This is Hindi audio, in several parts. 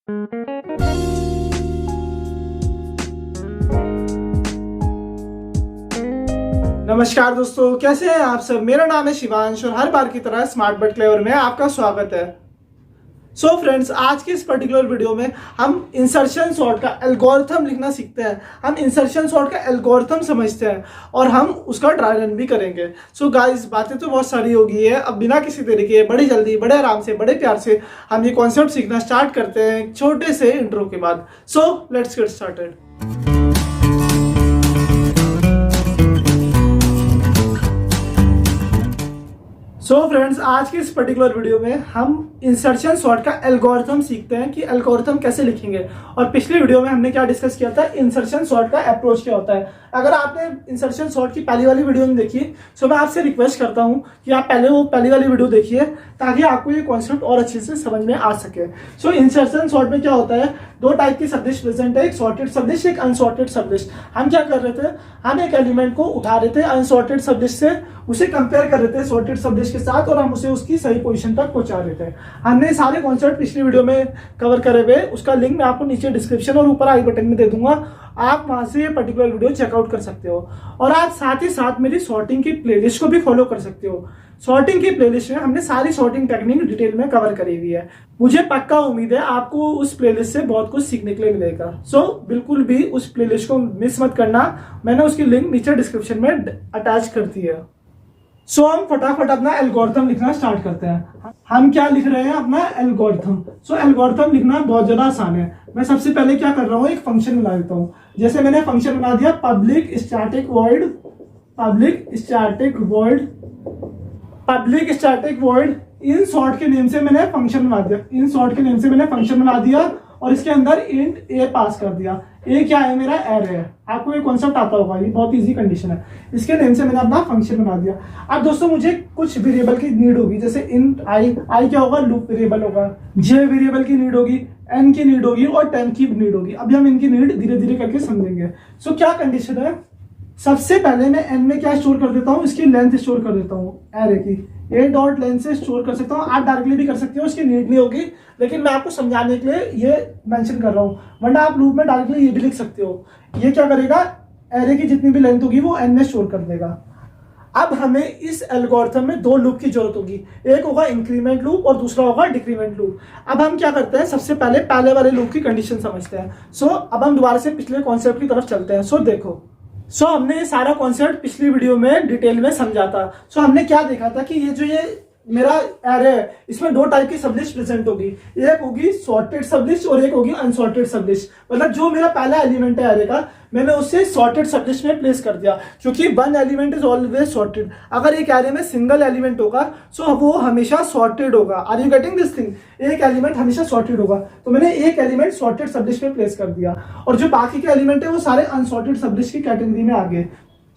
नमस्कार दोस्तों, कैसे हैं आप सब। मेरा नाम है शिवांश और हर बार की तरह स्मार्ट बट क्लेवर में आपका स्वागत है। सो फ्रेंड्स, आज की इस पर्टिकुलर वीडियो में हम इंसर्शन सॉर्ट का एल्गोरिथम लिखना सीखते हैं। हम इंसर्शन सॉर्ट का एल्गोरिथम समझते हैं और हम उसका ड्राई रन भी करेंगे। सो गाइस, बातें तो बहुत सारी हो गई है। अब बिना किसी तरीके बड़ी जल्दी, बड़े आराम से, बड़े प्यार से हम ये कॉन्सेप्ट सीखना स्टार्ट करते हैं एक छोटे से इंट्रो के बाद। So let's get started. So friends, आज की इस पर्टिकुलर वीडियो में हम इंसर्शन सॉर्ट का एल्गोरिथम सीखते हैं कि एल्गोरिथम कैसे लिखेंगे। और पिछली वीडियो में हमने क्या डिस्कस किया था, इंसर्शन सॉर्ट का अप्रोच क्या होता है। अगर आपने इंसर्शन सॉर्ट की पहली वाली वीडियो नहीं देखी तो मैं आपसे रिक्वेस्ट करता हूं कि आप पहले वो पहली वाली वीडियो देखिए ताकि आपको ये कॉन्सेप्ट और अच्छे से समझ में आ सके। सो इंसर्शन सॉर्ट में क्या होता है, दो टाइप की सबलिस्ट प्रेजेंट है, एक सॉर्टेड सबलिस्ट, एक अनसॉर्टेड सबलिस्ट। हम क्या कर रहे थे, हम एक एलिमेंट को उठा रहे थे अनसॉर्टेड सबलिस्ट से, उसे कंपेयर कर रहे थे सॉर्टेड सबलिस्ट के साथ और हम उसे उसकी सही पोजीशन तक पहुंचा रहे थे। हमने सारे कॉन्सेप्ट पिछली वीडियो में कवर करे हुए, उसका लिंक मैं आपको नीचे डिस्क्रिप्शन और ऊपर आई बटन में दे दूंगा। आप वहां से ये पर्टिकुलर वीडियो चेकआउट कर सकते हो और आप साथ ही साथ मेरी सॉर्टिंग की प्लेलिस्ट को भी फॉलो कर सकते हो। सॉर्टिंग की प्लेलिस्ट में हमने सारी सॉर्टिंग टेक्निक डिटेल में कवर करी हुई है। मुझे पक्का उम्मीद है आपको उस प्लेलिस्ट से बहुत कुछ सीखने के लिए मिलेगा। सो बिल्कुल भी उस प्लेलिस्ट को मिस मत करना, मैंने उसकी लिंक नीचे डिस्क्रिप्शन में अटैच कर दी है। सो हम फटाफट अपना एल्गोरिथम लिखना स्टार्ट करते हैं। हम क्या लिख रहे हैं, अपना एल्गोरिथम। सो एल्गोरिथम लिखना बहुत ज्यादा आसान है। मैं सबसे पहले क्या कर रहा हूँ, एक फंक्शन बना देता हूँ। जैसे मैंने फंक्शन बना दिया public static void in sort के नेम से मैंने फंक्शन बना दिया और इसके अंदर इंट ए पास कर दिया। ए क्या है, मेरा एरे है। आपको ये कॉन्सेप्ट आता होगा, ये बहुत इजी कंडीशन है। इसके नेम से मैंने अपना फंक्शन बना दिया। अब दोस्तों मुझे कुछ वेरिएबल की नीड होगी, जैसे इंट आई क्या होगा, लूप वेरिएबल होगा। जे वेरिएबल की नीड होगी, एन की नीड होगी और 10 की नीड होगी। अभी हम इनकी नीड धीरे धीरे करके समझेंगे। सो क्या कंडीशन है, सबसे पहले मैं एन में क्या स्टोर कर देता हूँ, इसकी लेंथ स्टोर कर देता हूँ एरे की। ए डॉट लेंथ से स्टोर कर सकता हूँ, आप डायरेक्टली भी कर सकते हो, उसकी नीड नहीं होगी, लेकिन मैं आपको समझाने के लिए ये मेंशन कर रहा हूँ। वरना आप लूप में डायरेक्टली ये भी लिख सकते हो। ये क्या करेगा, एरे की जितनी भी लेंथ होगी वो एन में स्टोर कर देगा। अब हमें इस एल्गोरिथम में दो लूप की जरूरत होगी, एक होगा इंक्रीमेंट लूप और दूसरा होगा डिक्रीमेंट लूप। अब हम क्या करते हैं, सबसे पहले वाले लूप की कंडीशन समझते हैं। सो अब हम दोबारा से पिछले कॉन्सेप्ट की तरफ चलते हैं। सो देखो, हमने ये सारा कॉन्सेप्ट पिछली वीडियो में डिटेल में समझा था। हमने क्या देखा था कि ये मेरा एरे है, इसमें दो टाइप की सबलिस्ट प्रेजेंट होगी। एक होगी सॉर्टेड सबलिस्ट और एक होगी अनसॉर्टेड सबलिस्ट। मतलब जो मेरा पहला एलिमेंट है एरे का, मैंने उसे सॉर्टेड सबलिस्ट में प्लेस कर दिया, क्योंकि one element is always sorted. अगर एक एरे में सिंगल एलिमेंट होगा सो वो हमेशा सॉर्टेड होगा। Are you getting this thing, एक एलिमेंट हमेशा सॉर्टेड होगा। तो मैंने एक एलिमेंट सॉर्टेड सबलिस्ट में प्लेस कर दिया और जो बाकी के एलिमेंट है वो सारे अनसॉर्टेड सबलिस्ट की कैटेगरी में आ गए।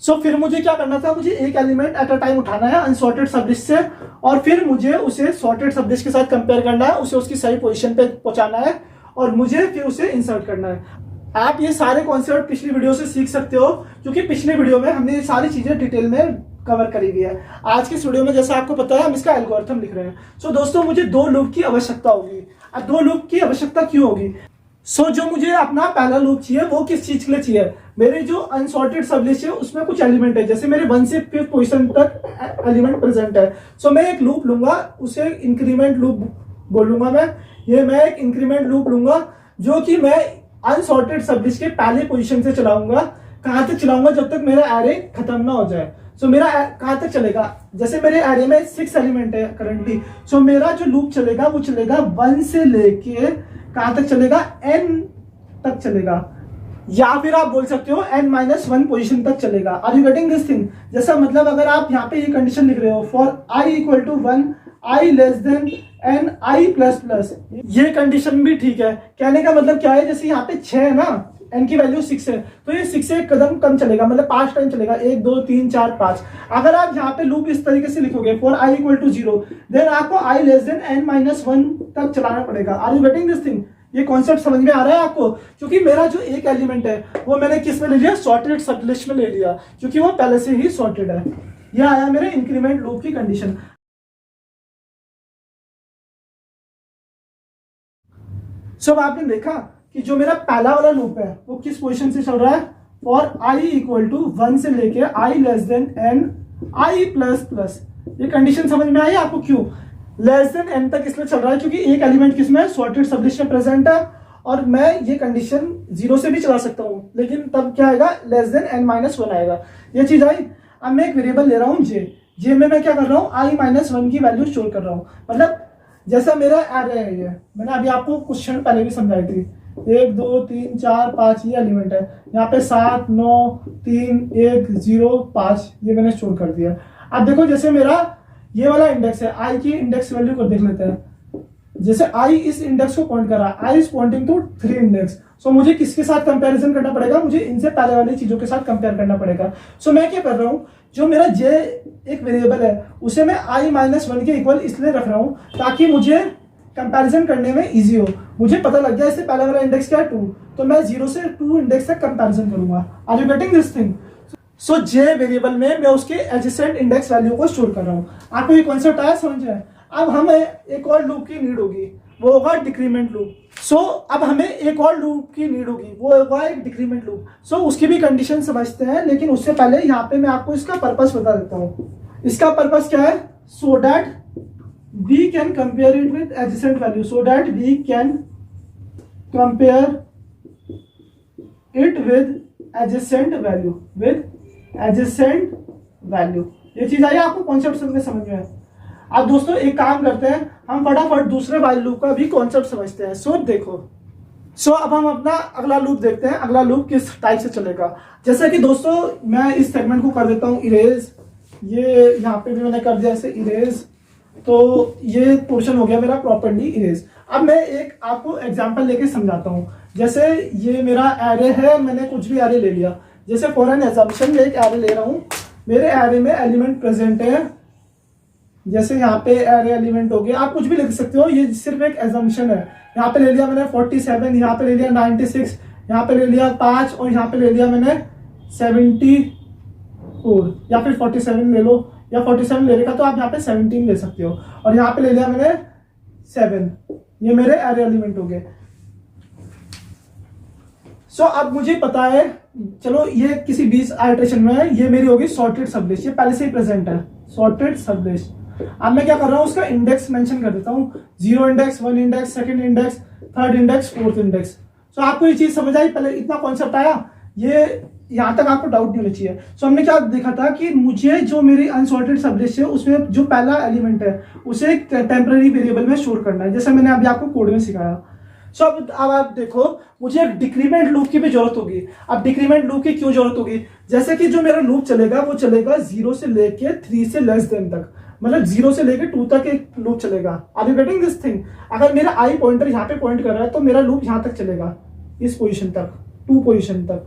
फिर मुझे क्या करना था, मुझे एक एलिमेंट एट अ टाइम उठाना है अनसॉर्टेड सबलिस्ट से और फिर मुझे उसे सॉर्टेड सबलिस्ट के साथ कंपेयर करना है, उसे उसकी सही पोजीशन पे पहुंचाना है और मुझे फिर उसे इंसर्ट करना है। आप ये सारे कॉन्सेप्ट पिछली वीडियो से सीख सकते हो, क्योंकि पिछली वीडियो में हमने ये सारी चीजें डिटेल में कवर करी हुई है। आज की इस वीडियो में जैसा आपको पता है हम इसका एल्गोरिथम लिख रहे हैं। दोस्तों मुझे दो लूप की आवश्यकता होगी। अब दो लूप की आवश्यकता क्यों होगी, जो मुझे अपना पहला लूप चाहिए वो किस चीज के लिए चाहिए, मेरे जो अनसॉर्टेड सबलिस्ट है उसमें कुछ एलिमेंट है, जैसे मेरे 1 से 5th पोजीशन तक एलिमेंट प्रेजेंट है। मैं एक लूप लूंगा, उसे इंक्रीमेंट लूप बोलूंगा। मैं एक इंक्रीमेंट लूप लूंगा जो कि मैं अनसॉर्टेड सबलिस्ट के पहले पोजीशन से चलाऊंगा। कहां तक चलाऊंगा, जब तक मेरा एरे खत्म ना हो जाए। मेरा कहां तक चलेगा, जैसे मेरे एरे में 6 एलिमेंट है करंटली। मेरा जो लूप चलेगा वो चलेगा 1 से लेके कहां तक चलेगा, n तक चलेगा, या फिर आप बोल सकते हो n-1 पोजीशन तक चलेगा। Are you getting this thing, जैसा मतलब अगर आप यहाँ पे ये कंडीशन लिख रहे हो for i equal to 1, i less than n i plus plus, ये कंडीशन भी ठीक है। कहने का मतलब क्या है, जैसे यहाँ पे 6 है ना, n की वैल्यू 6 है, तो ये 6 से एक कदम कम चलेगा, मतलब 5 टाइम चलेगा, 1 2 3 4 5। अगर आप यहाँ पे लूप इस तरीके से लिखोगे for i equal to 0, then आपको i लेस देन n-1 तक चलाना पड़ेगा। Are you getting this thing, ये कॉन्सेप्ट समझ में आ रहा है आपको, क्योंकि मेरा जो एक एलिमेंट है वो मैंने किस में ले लिया, सॉर्टेड सबलिस्ट में ले लिया, क्योंकि वो पहले से ही सॉर्टेड है। ये आया मेरे इंक्रीमेंट लूप की कंडीशन। सो अब आपने देखा कि जो मेरा पहला वाला लूप है वो किस पोजीशन से चल रहा है, फॉर आई इक्वल टू 1 से लेके आई लेस देन एन आई प्लस प्लस। ये कंडीशन समझ में आई आपको? क्यों लेस देन एन तक इसलिए चल रहा है क्योंकि एक एलिमेंट किसमें, सॉर्टेड सबलिस्ट में प्रेजेंट है, और मैं ये कंडीशन 0 से भी चला सकता हूँ, लेकिन तब क्या आएगा, लेस देन एन माइनस 1 आएगा। ये चीज आई। अब मैं एक वेरिएबल ले रहा हूँ जे में मैं क्या कर रहा हूँ, आई माइनस 1 की वैल्यू स्टोर कर रहा हूँ। मतलब जैसा मेरा एरे है, ये मैंने अभी आपको कुछ क्षण पहले भी समझाई थी, 1 2 3 4 5 ये एलिमेंट है, यहाँ पे 7 9 3 1 0 5 ये मैंने स्टोर कर दिया। अब देखो जैसे मेरा ये वाला इंडेक्स है, आई की इंडेक्स वैल्यू को देख लेते हैं। जैसे आई इस इंडेक्स को पॉइंट कर रहा है, I is pointing to 3 index. So मुझे किसके साथ कंपैरिजन करना पड़ेगा, मुझे इनसे पहले वाली चीजों के साथ कंपेयर करना पड़ेगा। सो मैं क्या कर रहा हूँ, जो मेरा जे एक वेरिएबल है उसे मैं आई माइनस 1 के इक्वल इसलिए रख रहा हूँ ताकि मुझे कंपैरिजन करने में इजी हो। मुझे पता लग गया इससे पहले वाला इंडेक्स क्या है 2, तो मैं 0 से 2 इंडेक्स तक कंपैरिजन करूंगा। Are you getting this thing? So J variable में मैं उसके एडजेसेंट इंडेक्स वैल्यू को स्टोर कर रहा हूँ। आपको ये कॉन्सेप्ट आया समझ में? अब हमें एक और लूप की नीड होगी, वो होगा डिक्रीमेंट लूप। सो अब हमें एक और लूप की नीड होगी, वो होगा एक डिक्रीमेंट लूप। सो उसकी भी कंडीशन समझते हैं, लेकिन उससे पहले यहाँ पे मैं आपको इसका पर्पस बता देता हूँ। इसका पर्पस क्या है, so that we can compare it with adjacent value, so that we can compare it with adjacent value, with adjacent value. ये चीज आई आपको कॉन्सेप्ट में समझ में? अब दोस्तों एक काम करते हैं, हम फटाफट दूसरे वाइल लूप का भी कॉन्सेप्ट समझते हैं। सो देखो, अब हम अपना अगला लूप देखते हैं, अगला लूप किस टाइप से चलेगा। जैसे कि दोस्तों मैं इस सेगमेंट को कर देता हूँ इरेज, ये यहाँ पे भी मैंने कर दिया ऐसे इरेज, तो ये पोर्शन हो गया मेरा प्रॉपर्ली इरेज। अब मैं एक आपको एग्जाम्पल लेके समझाता हूँ। जैसे ये मेरा एरे है, मैंने कुछ भी एरे ले लिया, जैसे फॉर एन एग्जाम्पल मैं एक एरे ले रहा हूँ, मेरे एरे में एलिमेंट प्रेजेंट है, जैसे यहाँ पे एरे एलिमेंट हो गया, आप कुछ भी लिख सकते हो, ये सिर्फ एक एजम्पशन है। यहाँ पे ले लिया मैंने 47, यहाँ पे ले लिया 96, यहाँ पे ले लिया 5 और यहाँ पे ले लिया मैंने 74, या फिर 47 ले लो, या 47 ले लेगा तो आप यहाँ पे 17 ले सकते हो, और यहाँ पे ले लिया मैंने 7, ये मेरे एरे एलिमेंट हो गए। सो अब मुझे पता है, चलो ये किसी 20 आइटरेशन में है, ये मेरी होगी सॉर्टेड सबलिस्ट, ये पहले से ही प्रेजेंट है सॉर्टेड सबलिस्ट। अब मैं क्या कर रहा हूं, उसका इंडेक्स मेंशन कर देता हूं, 0 index, 1 index, second index, third index, fourth index. So आपको ये चीज समझ आई? पहले इतना कॉन्सेप्ट आया, ये यहां तक आपको डाउट नहीं होना चाहिए। सो हमने क्या देखा था कि मुझे जो मेरी अनसॉर्टेड सबलिस्ट है उसमें जो पहला एलिमेंट है उसे एक टेम्पररी वेरिएबल में स्टोर करना है, जैसे मैंने अभी आपको कोड में सिखाया। सो अब आप देखो, मुझे एक डिक्रीमेंट लूप की भी जरूरत होगी। अब डिक्रीमेंट लूप की क्यों जरूरत होगी? जैसे कि जो मेरा लूप चलेगा वो चलेगा 0 से लेके 3 से लेस देन तक, मतलब 0 से लेके 2 तक एक लूप चलेगा। Are you getting this thing? अगर मेरा आई पॉइंटर यहाँ पे पॉइंट कर रहा है तो मेरा लूप यहाँ तक चलेगा, इस पोजीशन तक, 2 पोजीशन तक।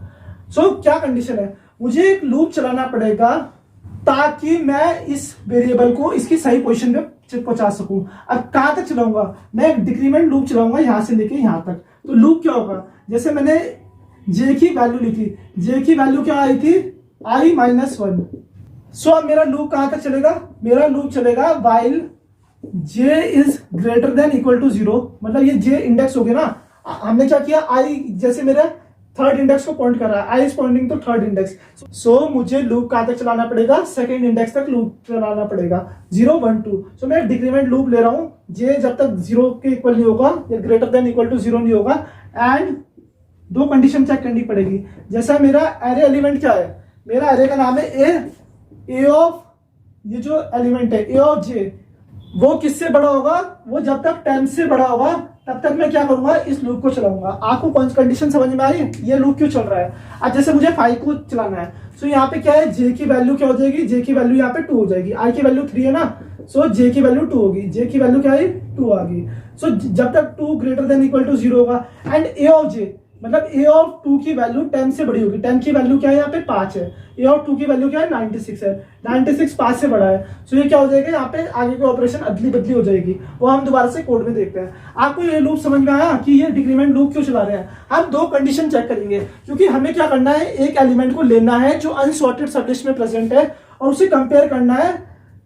सो क्या कंडीशन है, मुझे एक लूप चलाना पड़ेगा ताकि मैं इस वेरिएबल को इसकी सही पोजीशन पे पहुंचा सकूं। अब कहां तक चलाऊंगा, मैं एक डिक्रीमेंट लूप चलाऊंगा यहां से लेके यहां तक। तो लूप क्या होगा, जैसे मैंने जे की वैल्यू लिखी, जे की वैल्यू क्या आई थी, आई माइनस 1। सो अब मेरा लूप कहां तक चलेगा, मेरा लूप चलेगा while J is greater than equal to 0, मतलब ये जे इंडेक्स हो गया ना। हमने क्या किया, आई जैसे मेरा थर्ड इंडेक्स को पॉइंट कर रहा है, I is pointing to third index. So मुझे लूप कहां तक चलाना पड़ेगा, सेकंड इंडेक्स तक लूप चलाना पड़ेगा, 0 1 2। सो मैं डिक्रीमेंट लूप ले रहा हूं, जे जब तक 0 के इक्वल नहीं होगा या ग्रेटर देन इक्वल टू 0 नहीं होगा, एंड 2 कंडीशन चेक करनी पड़ेगी। जैसा मेरा एरे एलिमेंट क्या है, मेरा एरे का नाम है ए ऑफ, ये जो एलिमेंट है ए ऑफ जे, वो किससे बड़ा होगा, वो जब तक 10 से बड़ा होगा तब तक मैं क्या करूंगा, इस लूप को चलाऊंगा। आपको कौन सी कंडीशन समझ में आ रही है, ये लूप क्यों चल रहा है। अब जैसे मुझे 5 को चलाना है, सो यहाँ पे क्या है, जे की वैल्यू क्या हो जाएगी, जे की वैल्यू यहाँ पे 2 हो जाएगी, आई की वैल्यू 3 है ना, सो जे की वैल्यू 2 होगी, जे की वैल्यू क्या है 2 आ गई। सो जब तक 2 ग्रेटर देन इक्वल टू 0 होगा, एंड ए ऑफ जे मतलब ए ऑफ 2 की वैल्यू 10 से बड़ी होगी, 10 की वैल्यू क्या है यहाँ पे 5 है, ए ऑफ 2 की वैल्यू क्या है 96 है, 96 5 से बड़ा है। सो ये क्या हो जाएगा, यहाँ पे आगे की ऑपरेशन अदली बदली हो जाएगी, वो हम दोबारा से कोड में देखते हैं। आपको ये लूप समझ में आया कि ये डिक्रीमेंट लूप क्यों चला रहे हैं। हम 2 कंडीशन चेक करेंगे, क्योंकि हमें क्या करना है, एक एलिमेंट को लेना है जो अनसॉर्टेड सबलिस्ट में प्रेजेंट है और उसे कंपेयर करना है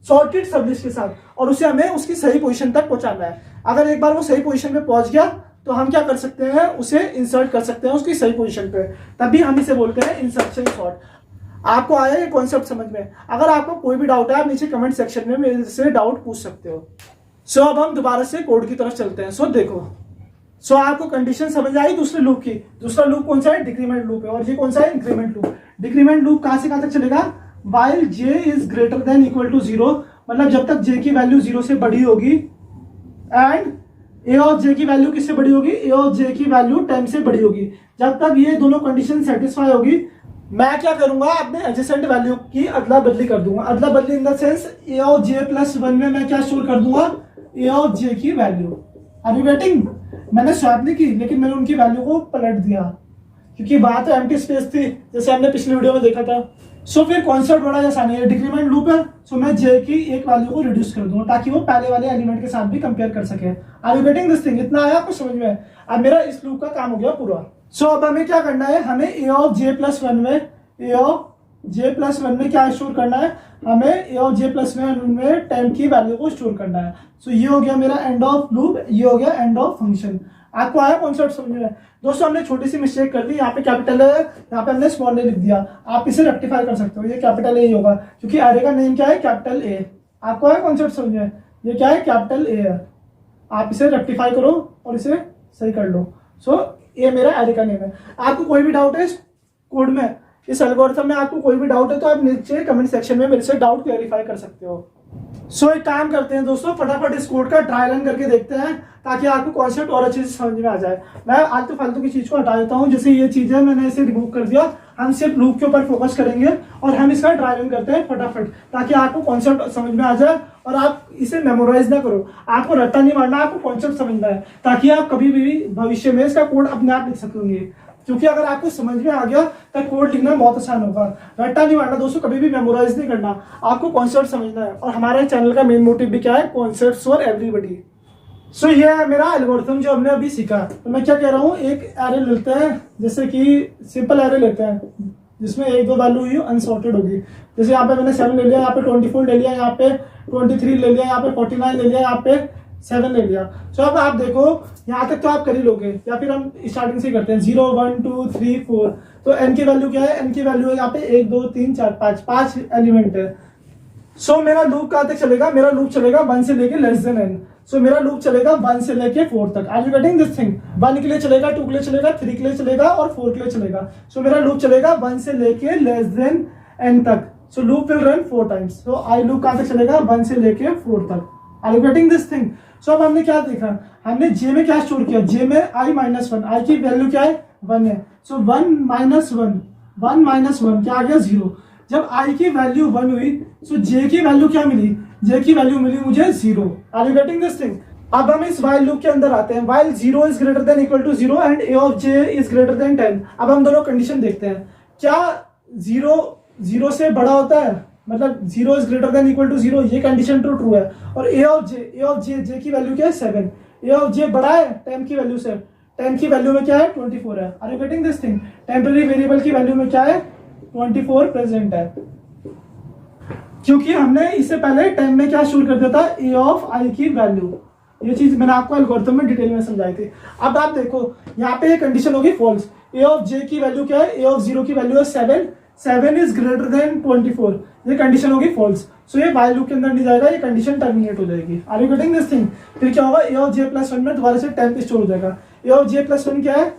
सॉर्टेड सबलिस्ट के साथ, और उसे हमें उसकी सही पोजीशन तक पहुंचाना है। अगर एक बार वो सही पोजीशन पे पहुंच गया तो हम क्या कर सकते हैं, उसे इंसर्ट कर सकते हैं उसकी सही पोजीशन पे, तभी हम इसे बोलते हैं इंसर्शन सॉर्ट। आपको आया ये कॉन्सेप्ट समझ में? अगर आपको कोई भी डाउट है आप नीचे कमेंट सेक्शन में मेरे से डाउट पूछ सकते हो। सो अब हम दोबारा से कोड की तरफ चलते हैं। सो देखो, सो आपको कंडीशन समझ आई दूसरे लूप की। दूसरा लूप कौन सा है? डिक्रीमेंट लूप है, और ये कौन सा है? Increment loop. डिक्रीमेंट लूप कहां से कहां तक चलेगा? While J is greater than equal to 0, मतलब जब तक जे की वैल्यू 0 से बड़ी होगी, एंड ए ऑफ जे की वैल्यू किससे बड़ी होगी? ए ऑफ जे की वैल्यू 10 से बड़ी होगी। जब तक ये दोनों कंडीशन सेटिस्फाई होगी, मैं क्या करूंगा, अपने एडजेसेंट वैल्यू की अदला बदली कर दूंगा। अदला बदली in the sense A of J plus 1 में मैं क्या स्टोर कर दूंगा? ए ऑफ जे की वैल्यू। Are you getting? मैंने स्वैप नहीं की, लेकिन मैंने उनकी वैल्यू को पलट दिया, क्योंकि बात तो एम्प्टी स्पेस थी, जैसे हमने पिछली वीडियो में देखा था। सो फिर कॉन्सेप्ट बड़ा आसान है, डिक्रीमेंट लूप है। सो मैं जे की एक वैल्यू को रिड्यूस कर दूंगा ताकि वो पहले वाले एलिमेंट के साथ भी कंपेयर कर सके। Are you getting this thing? इतना आया आपको समझ में? अब मेरा इस लूप का काम हो गया पूरा। सो अब हमें क्या करना है, हमें ए ऑफ जे प्लस 1 में, ए ऑफ जे प्लस 1 में क्या स्टोर करना है? हमें ए ऑफ जे प्लस 1 में 10 की वैल्यू को स्टोर करना है। सो ये हो गया मेरा एंड ऑफ लूप, ये हो गया एंड ऑफ फंक्शन। आपको आया कॉन्सेप्ट समझ में? दोस्तों हमने छोटी सी मिस्टेक कर दी, यहाँ पे कैपिटल है, यहाँ पे हमने स्मॉल ए लिख दिया। आप इसे रेक्टिफाई कर सकते हो, ये कैपिटल ए होगा, क्योंकि एरे का नेम क्या है? Capital A. आपको आया कॉन्सेप्ट समझ में? ये क्या है? कैपिटल ए है। आप इसे रेक्टिफाई करो और इसे सही कर लो। सो ये मेरा एरे का नेम है। आपको कोई भी डाउट है इस कोड में, इस एल्गोरिथम में आपको कोई भी डाउट है तो आप नीचे कमेंट सेक्शन में मेरे से डाउट क्लैरिफाई कर सकते हो। सो एक काम करते हैं दोस्तों, फटाफट इस कोड का ट्रायल रन करके देखते हैं ताकि आपको कॉन्सेप्ट और अच्छे से समझ में आ जाए। मैं आलतू फालतू की चीज को हटा देता हूँ, जैसे ये चीज है मैंने इसे रिमूव कर दिया। हम सिर्फ लूप के ऊपर फोकस करेंगे और हम इसका ट्रायल रन करते हैं फटाफट, ताकि आपको कॉन्सेप्ट समझ में आ जाए और आप इसे मेमोराइज ना करो। आपको रट्टा नहीं मारना, आपको कॉन्सेप्ट समझना है, ताकि आप कभी भी भविष्य में इसका कोड अपने आप लिख सकेंगे। क्योंकि अगर आपको समझ में आ गया तो कोड लिखना बहुत आसान होगा। रट्टा नहीं मारना दोस्तों, कभी भी मेमोराइज नहीं करना, आपको कॉन्सेप्ट समझना है। और हमारे चैनल का मेन मोटिव भी क्या है? Concepts for everybody. सो ये है मेरा एल्गोरिथम जो हमने अभी सीखा। तो मैं क्या कह रहा हूँ, एक एरे लेते हैं, जैसे कि सिंपल एरे लेते हैं जिसमें एक दो वैल्यू ही अनसॉर्टेड होगी। जैसे यहाँ पे मैंने 7 ले लिया, यहाँ पे 24 ले लिया, यहाँ पे 23 ले लिया, यहाँ पे 49 ले लिया, यहाँ पे 7 ले लिया। तो अब आप देखो यहाँ तक तो आप कर ही लोगे, या फिर हम स्टार्टिंग से करते हैं 0 1 2 3 4। तो n की वैल्यू क्या है? n की वैल्यू है यहाँ पे 1 2 3 4 5 एलिमेंट है। सो मेरा लूप कहाँ तक चलेगा? मेरा लूप चलेगा 1 से लेके लेस देन n। सो मेरा लूप चलेगा 1 से लेके 4 तक। Are you getting this thing? 1 के लिए चलेगा, 2 के लिए चलेगा, 3 के लिए चलेगा और 4 के लिए चलेगा। सो मेरा लूप चलेगा 1 से लेके लेस देन n तक। So loop will run 4 times. So I loop कहाँ तक चलेगा? 1 से लेके 4 तक। Are you getting this thing? So अब हमने क्या देखा, हमने जे में क्या स्टोर किया? जे में i माइनस 1, आई की वैल्यू क्या है? 1 है। सो 1 माइनस 1 क्या आ गया? 0। जब i की वैल्यू 1 हुई, सो j की वैल्यू क्या मिली? j की वैल्यू मिली मुझे 0। Are you getting this thing? अब हम इस while लूप के अंदर आते हैं। while 0 is greater than equal to 0 and a of j is greater than 10। अब हम दोनों कंडीशन देखते हैं। क्या 0 से बड़ा होता है? मतलब 0 is greater than equal to 0, ये कंडीशन ट्रू है। और a ऑफ j की वैल्यू क्या है? 7। a ऑफ j बड़ा है 10 की वैल्यू से, 10 की वैल्यू में क्या है? 24 है। Are you getting this thing? Temporary variable की वैल्यू में क्या है? 24 प्रेजेंट है, क्योंकि हमने इससे पहले 10 में क्या स्टोर कर दिया था? a ऑफ i की वैल्यू। ये चीज मैंने आपको एल्गोरिथम में डिटेल में समझाई थी। अब आप देखो यहाँ पे ये कंडीशन होगी फॉल्स। a ऑफ j की वैल्यू क्या है? a ऑफ 0 की वैल्यू है 7 इज ग्रेटर देन 24, ये कंडीशन होगी फॉल्स। सो ये while लूप के अंदर नहीं जाएगा, ये कंडीशन टर्मिनेट हो जाएगी। Are you getting this thing? फिर क्या होगा? a ऑफ j प्लस 1 में दोबारा से 10 स्टोर हो जाएगा। a ऑफ j प्लस 1 क्या है?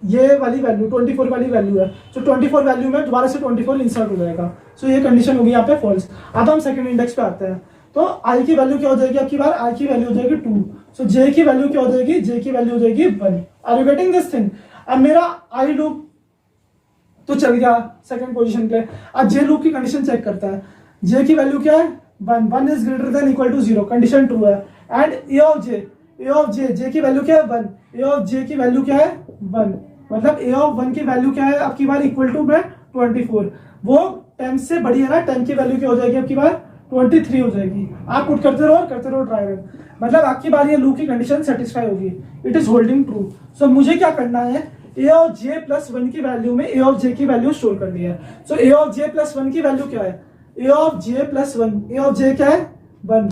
ये वाली वैल्यू 24 वाली वैल्यू है। सो 24 वैल्यू में दोबारा से 24 इंसर्ट हो जाएगा। सो ये कंडीशन होगी यहाँ पे फॉल्स। अब हम सेकंड इंडेक्स पे आते हैं। तो i की वैल्यू क्या हो जाएगी? आपकी बार i की वैल्यू हो जाएगी 2। सो j की वैल्यू क्या हो जाएगी? j की वैल्यू हो जाएगी 1। Are you getting this thing? अब मेरा i लूप तो चल गया सेकंड पोजीशन पे। अब j लूप की कंडीशन चेक करता है। j की वैल्यू क्या है? 1 is greater than equal to 0, condition true है। एंड a ऑफ j की वैल्यू क्या है? 1। a ऑफ j की वैल्यू क्या है? 1। मतलब a ऑफ 1 की वैल्यू क्या है आपकी बार? इक्वल टू में 24। वो 10 से बड़ी है ना, 10 की वैल्यू क्या हो जाएगी आपकी बार? 23 हो जाएगी। आप पुट करते रहो ट्राई रन, मतलब आपकी बार ये लूप की कंडीशन सेटिस्फाई होगी, इट इज होल्डिंग ट्रू। सो मुझे क्या करना है? a ऑफ j प्लस 1 की वैल्यू में a ऑफ j की वैल्यू स्टोर करनी है। सो a ऑफ j प्लस 1 की वैल्यू क्या है? a of j plus 1, a of j क्या है? 1।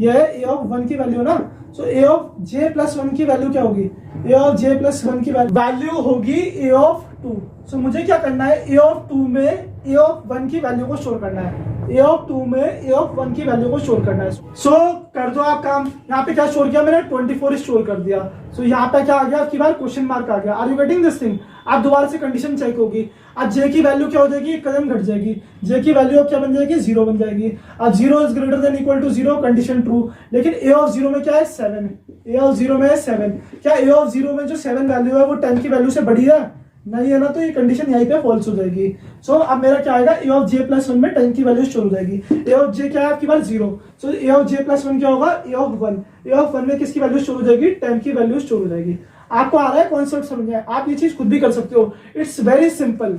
ये है ए ऑफ 1 की वैल्यू ना, सो ए ऑफ जे प्लस 1 की वैल्यू क्या होगी, ए ऑफ जे प्लस 1 की वैल्यू होगी ए ऑफ 2। सो मुझे क्या करना है, ए ऑफ 2 में ए ऑफ 1 की वैल्यू को स्टोर करना है, ए ऑफ 2 में ए ऑफ 1 की वैल्यू को स्टोर करना है। सो कर दो आप काम, यहाँ पे क्या स्टोर किया मैंने, 24 स्टोर कर दिया। सो यहाँ पे क्या आ गया आपकी बार, क्वेश्चन मार्क आ गया। Are you getting this thing? आप दोबारा से कंडीशन चेक होगी, आज जे की वैल्यू क्या हो जाएगी, एक कदम घट जाएगी, जे की वैल्यू अब क्या बन जाएगी, 0 बन जाएगी। आज 0 is greater than equal to 0, condition true. लेकिन ए ऑफ 0 में क्या है, 7, ए ऑफ 0 में है 7। क्या ए ऑफ 0 में जो 7 वैल्यू है वो 10 की वैल्यू से बड़ी है, नहीं है ना, तो ये कंडीशन यहीं पे फॉल्स हो जाएगी। सो अब मेरा क्या आएगा, ए ऑफ जे प्लस 1 में 10 की वैल्यू स्टोर हो जाएगी। ए ऑफ जे क्या है आपकी बार 0, सो ए ऑफ जे प्लस 1 क्या होगा, ए ऑफ 1। ए ऑफ 1 में किसकी वैल्यू स्टोर हो जाएगी, 10 की वैल्यू स्टोर हो जाएगी। आपको आ रहा है कॉन्सेप्ट समझ में, आप ये चीज खुद भी कर सकते हो, इट्स वेरी सिंपल।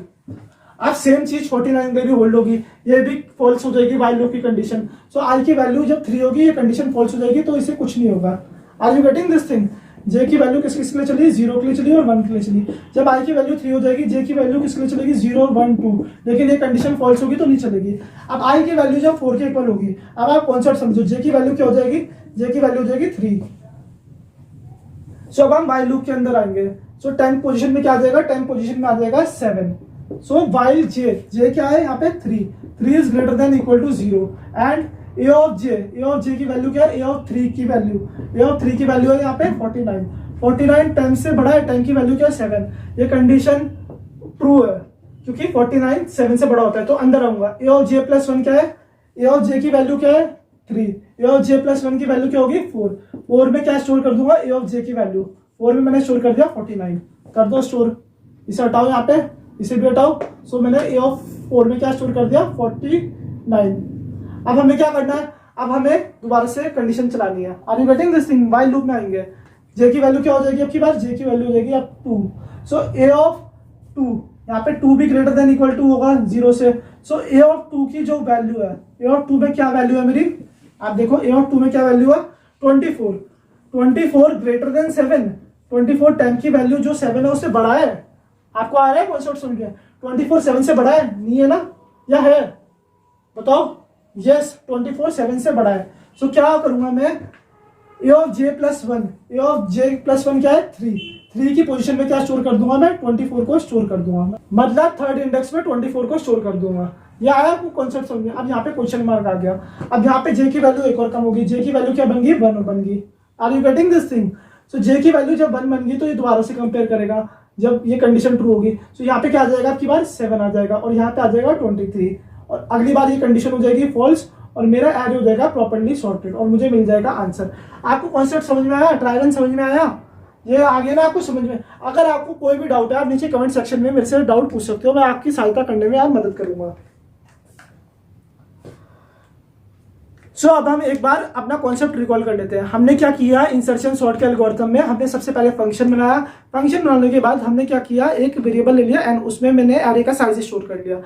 आप सेम चीज 49 में भी होल्ड होगी, ये भी फॉल्स हो जाएगी व्हाइल लूप की कंडीशन। सो आई की वैल्यू जब 3 होगी ये कंडीशन फॉल्स हो जाएगी, तो इससे कुछ नहीं होगा। Are you getting this thing? J की वैल्यू किस किस के लिए चली, 0 के लिए चली और 1 के लिए चली। जब आई की वैल्यू 3 हो जाएगी, जे की वैल्यू किसके लिए चलेगी, 0, 1, 2। लेकिन ये कंडीशन फॉल्स होगी तो नहीं चलेगी। अब आई की वैल्यू जब 4 के इक्वल होगी, अब आप कॉन्सेप्ट समझो, जे की वैल्यू क्या हो जाएगी, जे की वैल्यू हो जाएगी 3। सो अब हम व्हाइल लूप के अंदर आएंगे। सो 10 पोजीशन में क्या आ जाएगा, 10 पोजीशन में आ जाएगा 7। सो व्हाइल जे क्या है यहाँ पे 3 is greater than equal to 0 and A of J की वैल्यू क्या है, ए ऑफ 3 की वैल्यू, ए ऑफ 3 की वैल्यू है यहाँ पे 49 10 से बड़ा है, 10 की वैल्यू क्या है 7। ये कंडीशन ट्रू है क्योंकि 49 7 से बड़ा होता है, तो अंदर आऊंगा। ए ऑफ जे प्लस 1 क्या है, ए ऑफ जे की वैल्यू क्या है 3, ए ऑफ जे प्लस 1 की वैल्यू क्या होगी 4 में क्या स्टोर कर दूंगा, ए ऑफ जे की वैल्यू 4 में मैंने स्टोर कर दिया 49, कर दो स्टोर। इसे हटाओ यहाँ पे, इसे भी हटाओ। सो मैंने ए ऑफ 4 में क्या स्टोर कर दिया 49। अब हमें क्या करना है, अब हमें दोबारा से कंडीशन चलानी है। Are you getting this thing? While loop में आएंगे, जे की वैल्यू क्या हो जाएगी आपकी बार, जे की वैल्यू हो जाएगी अब 2। सो ए ऑफ 2, यहाँ पे 2 भी ग्रेटर देन इक्वल टू होगा 0 से। सो ए ऑफ 2 की जो वैल्यू है, ए ऑफ 2 में क्या वैल्यू है मेरी, आप देखो ए ऑफ 2 में क्या वैल्यू है 24 ग्रेटर देन 7। 24 10 की वैल्यू जो 7 है उससे बड़ा है। आपको आ रहा है कॉन्सेप्ट समझ में? 24 7 से बड़ा है, नहीं है ना, या है बताओ? यस, 24 7 से बड़ा है। सो क्या करूंगा मैं, A of J plus 1, A of J plus 1 क्या है 3 की पोजीशन में क्या स्टोर कर दूंगा मैं, 24 को स्टोर कर दूंगा, मतलब थर्ड इंडेक्स में 24 को स्टोर कर दूंगा। ये आया आपको कॉन्सेप्ट समझ में? अब यहाँ पे क्वेश्चन मार्क आ गया। अब यहाँ पे जे की वैल्यू एक और कम होगी, जे की वैल्यू क्या बन गई 1 बन गई। Are you getting this thing? So J की वैल्यू जब 1 बन गई तो ये दोबारा से कंपेयर करेगा जब ये कंडीशन ट्रू होगी। सो यहाँ पे क्या आ जाएगा आपकी बार 7 आ जाएगा और यहाँ पे आ जाएगा 23, और अगली बार ये कंडीशन हो जाएगी फॉल्स और मेरा ऐड हो जाएगा प्रॉपर्ली सॉर्टेड और मुझे मिल जाएगा आंसर। आपको कॉन्सेप्ट समझ में आया, ट्रायल समझ में आया, ये आगे ना आपको समझ में? अगर आपको कोई भी डाउट है आप नीचे कमेंट सेक्शन में मेरे से डाउट पूछ सकते हो, मैं आपकी सहायता करने में आप मदद करूंगा। सो अब हम एक बार अपना कॉन्सेप्ट रिकॉल कर लेते हैं। हमने क्या किया, इंसर्शन सॉर्ट के एल्गोरिथम में हमने सबसे पहले फंक्शन बनाया। फंक्शन बनाने के बाद हमने क्या किया, एक वेरिएबल ले लिया एंड उसमें मैंने एरे का साइज स्टोर कर लिया।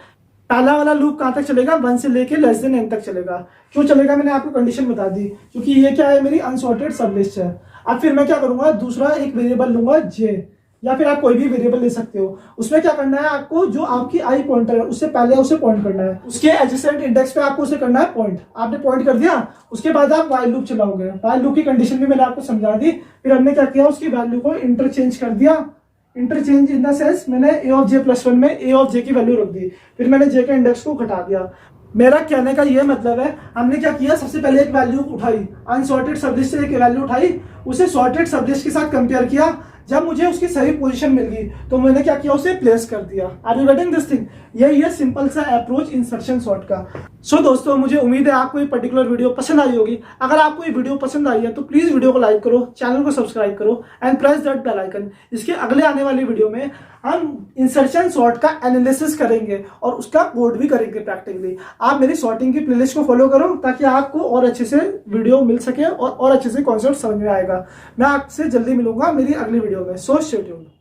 पहला वाला लूप कहां तक चलेगा, 1 से लेके लेस देन n तक चलेगा। क्यों चलेगा, मैंने आपको कंडीशन बता दी, क्योंकि ये क्या है, मेरी अनसॉर्टेड सबलिस्ट है। अब फिर मैं क्या करूंगा, दूसरा एक वेरिएबल लूंगा j, या फिर आप कोई भी वेरिएबल ले सकते हो। उसमें क्या करना है आपको, जो आपकी आई पॉइंटर है उससे पहले उसे पॉइंट करना है, उसके एडजेसेंट इंडेक्स पे आपको उसे करना है पॉइंट। आपने पॉइंट कर दिया, उसके बाद आप व्हाइल लूप चलाओगे। व्हाइल लूप की कंडीशन भी मैंने आपको समझा दी। फिर हमने क्या किया, उसकी वैल्यू को इंटरचेंज कर दिया। इंटरचेंज इन द सेंस, मैंने ए ऑफ जे प्लस 1 में ए ऑफ जे की वैल्यू रख दी, फिर मैंने जे के इंडेक्स को घटा दिया। मेरा कहने का ये मतलब है, हमने क्या किया, सबसे पहले एक वैल्यू उठाई, अनसॉर्टेड सबलिस्ट से एक वैल्यू उठाई, उसे सॉर्टेड सबलिस्ट के साथ कंपेयर किया। जब मुझे उसकी सही पोजीशन मिल गई तो मैंने क्या किया, उसे प्लेस कर दिया। Are you getting this thing? यही है सिंपल सा अप्रोच इंसर्शन सॉर्ट का। सो दोस्तों, मुझे उम्मीद है आपको ये पर्टिकुलर वीडियो पसंद आई होगी। अगर आपको ये वीडियो पसंद आई है तो प्लीज वीडियो को लाइक करो, चैनल को सब्सक्राइब करो and press that bell icon. इसके अगले आने वाली वीडियो में हम इंसर्शन सॉर्ट का एनालिसिस करेंगे और उसका कोड भी करेंगे प्रैक्टिकली। आप मेरी सॉर्टिंग की प्लेलिस्ट को फॉलो करो ताकि आपको और अच्छे से वीडियो मिल सके और अच्छे से कॉन्सेप्ट समझ में आएगा। मैं आपसे जल्दी मिलूंगा मेरी अगली वीडियो में। So stay tuned.